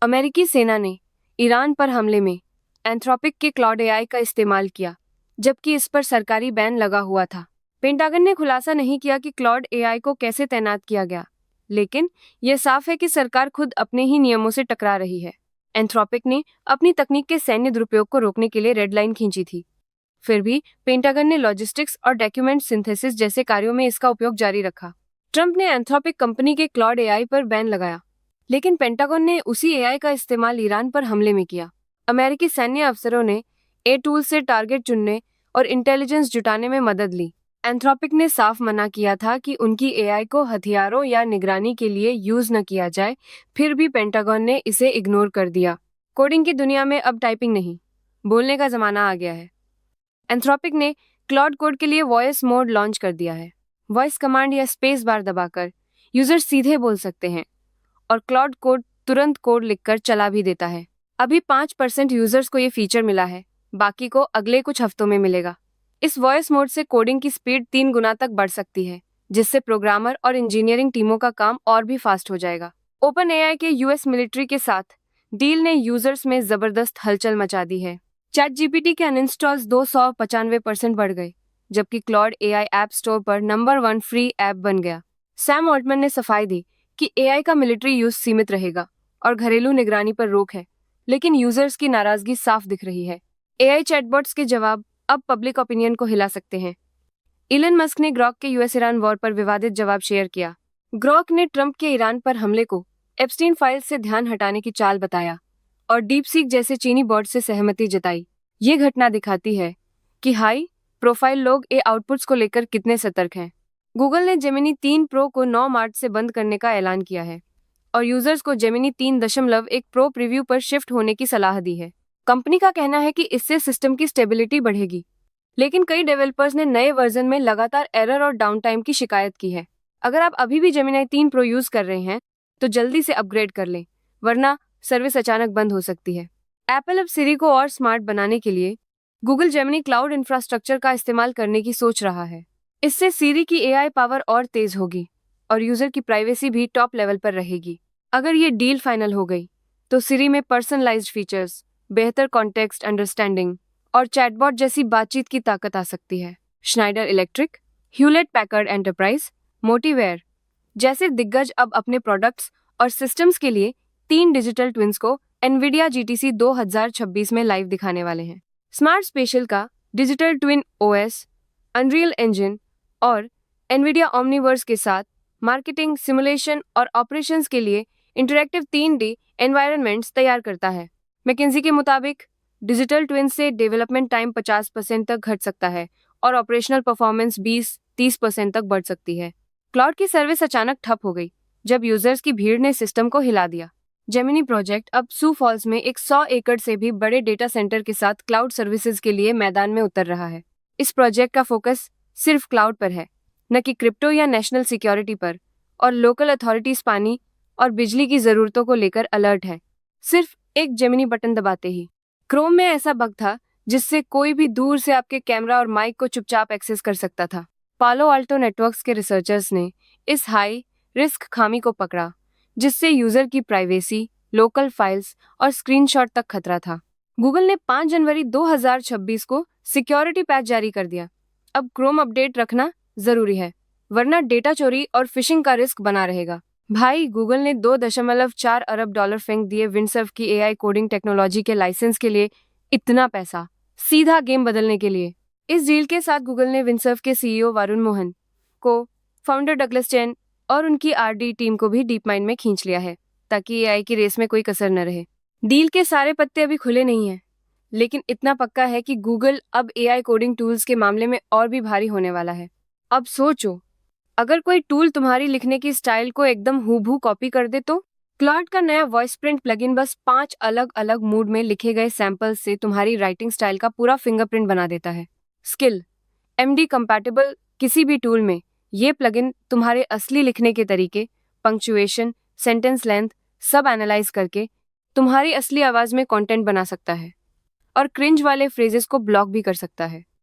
अमेरिकी सेना ने ईरान पर हमले में एंथ्रोपिक के क्लॉड एआई का इस्तेमाल किया, जबकि इस पर सरकारी बैन लगा हुआ था। पेंटागन ने खुलासा नहीं किया कि क्लॉड एआई को कैसे तैनात किया गया, लेकिन यह साफ है कि सरकार खुद अपने ही नियमों से टकरा रही है। एंथ्रोपिक ने अपनी तकनीक के सैन्य दुरुपयोग को रोकने के लिए रेड लाइन खींची थी। फिर भी पेंटागन ने लॉजिस्टिक्स और डॉक्यूमेंट सिंथेसिस जैसे कार्यों में इसका उपयोग जारी रखा। ट्रंप ने एंथ्रोपिक कंपनी के क्लॉड एआई पर बैन लगाया, लेकिन पेंटागन ने उसी एआई का इस्तेमाल ईरान पर हमले में किया। अमेरिकी सैन्य अफसरों ने ए टूल से टारगेट चुनने और इंटेलिजेंस जुटाने में मदद ली। एंथ्रोपिक ने साफ मना किया था कि उनकी एआई को हथियारों या निगरानी के लिए यूज न किया जाए, फिर भी पेंटागन ने इसे इग्नोर कर दिया। कोडिंग की दुनिया में अब टाइपिंग नहीं, बोलने का जमाना आ गया है। एंथ्रोपिक ने क्लॉड कोड के लिए वॉइस मोड लॉन्च कर दिया है। वॉइस कमांड या स्पेस बार दबाकर यूजर सीधे बोल सकते हैं और क्लॉड कोड तुरंत कोड लिखकर चला भी देता है। अभी 5% यूजर्स को ये फीचर मिला है, बाकी को अगले कुछ हफ्तों में मिलेगा। इस वॉइस मोड से कोडिंग की स्पीड 3 गुना तक बढ़ सकती है, जिससे प्रोग्रामर और इंजीनियरिंग टीमों का काम और भी फास्ट हो जाएगा। ओपन एआई के यूएस मिलिट्री के साथ डील ने यूजर्स में जबरदस्त हलचल मचा दी है। चैट जीपीटी के अनइंस्टॉल्स 295% बढ़ गए, जबकि क्लॉड एआई ऐप स्टोर पर नंबर 1 फ्री ऐप बन गया। सैम ऑल्टमैन ने सफाई दी कि एआई का मिलिट्री यूज सीमित रहेगा और घरेलू निगरानी पर रोक है, लेकिन यूजर्स की नाराजगी साफ दिख रही है। एआई चैटबॉट्स के जवाब अब पब्लिक ओपिनियन को हिला सकते हैं। इलन मस्क ने ग्रॉक के यूएस ईरान वॉर पर विवादित जवाब शेयर किया। ग्रॉक ने ट्रंप के ईरान पर हमले को एप्स्टीन फाइल से ध्यान हटाने की चाल बताया और डीप सीक जैसे चीनी बॉट से सहमति जताई। ये घटना दिखाती है कि हाई प्रोफाइल लोग ए आउटपुट्स को लेकर कितने सतर्क हैं। गूगल ने जेमिनी 3 प्रो को 9 मार्च से बंद करने का ऐलान किया है और यूजर्स को जेमिनी 3.1 प्रो प्रीव्यू पर शिफ्ट होने की सलाह दी है। कंपनी का कहना है कि इससे सिस्टम की स्टेबिलिटी बढ़ेगी, लेकिन कई डेवलपर्स ने नए वर्जन में लगातार एरर और डाउन टाइम की शिकायत की है। अगर आप अभी भी जेमिनी 3 प्रो यूज कर रहे हैं तो जल्दी से अपग्रेड कर लें, वरना सर्विस अचानक बंद हो सकती है। एप्पल अब सिरी को और स्मार्ट बनाने के लिए गूगल जेमिनी क्लाउड इंफ्रास्ट्रक्चर का इस्तेमाल करने की सोच रहा है। इससे सिरी की एआई पावर और तेज होगी और यूजर की प्राइवेसी भी टॉप लेवल पर रहेगी। अगर ये डील फाइनल हो गई तो सिरी में पर्सनलाइज्ड फीचर्स, बेहतर कॉन्टेक्स्ट अंडरस्टैंडिंग और चैटबॉट जैसी बातचीत की ताकत आ सकती है। Schneider Electric, Hewlett Packard Enterprise, मोटिवेयर जैसे दिग्गज अब अपने प्रोडक्ट्स और सिस्टम्स के लिए 3 डिजिटल ट्विन्स को एनवीडिया जीटीसी 2026 में लाइव दिखाने वाले हैं। स्मार्ट स्पेशल का digital twin OS, unreal engine और एनवीडिया ओमनीवर्स के साथ मार्केटिंग, सिमुलेशन और ऑपरेशंस के लिए इंटरैक्टिव 3D एनवायरनमेंट्स तैयार करता है। मैकिन्जी के मुताबिक डिजिटल ट्विन से डेवलपमेंट टाइम 50% तक घट सकता है और ऑपरेशनल परफॉर्मेंस 20-30% तक बढ़ सकती है। क्लाउड की सर्विस अचानक ठप हो गई जब यूजर्स की भीड़ ने सिस्टम को हिला दिया। जेमिनी प्रोजेक्ट अब सू फॉल्स में एक 100 एकड़ से भी बड़े डेटा सेंटर के साथ क्लाउड सर्विसेज के लिए मैदान में उतर रहा है। इस प्रोजेक्ट का फोकस सिर्फ क्लाउड पर है, न कि क्रिप्टो या नेशनल सिक्योरिटी पर, और लोकल अथॉरिटीज पानी और बिजली की जरूरतों को लेकर अलर्ट है। सिर्फ एक जेमिनी बटन दबाते ही क्रोम में ऐसा बग था जिससे कोई भी दूर से आपके कैमरा और माइक को चुपचाप एक्सेस कर सकता था। पालो आल्टो नेटवर्क्स के रिसर्चर्स ने इस हाई रिस्क खामी को पकड़ा, जिससे यूजर की प्राइवेसी, लोकल फाइल्स और स्क्रीनशॉट तक खतरा था। गूगल ने 5 जनवरी 2026 को सिक्योरिटी पैच जारी कर दिया। अब क्रोम अपडेट रखना जरूरी है, वरना डेटा चोरी और फिशिंग का रिस्क बना रहेगा। भाई, गूगल ने $2.4 अरब फेंक दिए विंडसर्फ की एआई कोडिंग टेक्नोलॉजी के लाइसेंस के लिए। इतना पैसा सीधा गेम बदलने के लिए। इस डील के साथ गूगल ने विंडसर्फ के सीईओ वरुण मोहन को, फाउंडर डगलस चेन और उनकी आरडी टीम को भी डीप माइंड में खींच लिया है, ताकि एआई की रेस में कोई कसर न रहे। डील के सारे पत्ते अभी खुले नहीं हैं, लेकिन इतना पक्का है कि गूगल अब एआई कोडिंग टूल्स के मामले में और भी भारी होने वाला है। अब सोचो, अगर कोई टूल तुम्हारी लिखने की स्टाइल को एकदम हूबहू कॉपी कर दे तो? क्लॉड का नया वॉइस प्रिंट प्लगइन बस 5 अलग अलग मूड में लिखे गए सैंपल्स से तुम्हारी राइटिंग स्टाइल का पूरा फिंगरप्रिंट बना देता है। स्किल एमडी कंपैटिबल किसी भी टूल में ये प्लगइन तुम्हारे असली लिखने के तरीके, पंक्चुएशन, सेंटेंस लेंथ सब एनालाइज करके तुम्हारी असली आवाज में कंटेंट बना सकता है और क्रिंज वाले फ्रेजेस को ब्लॉक भी कर सकता है।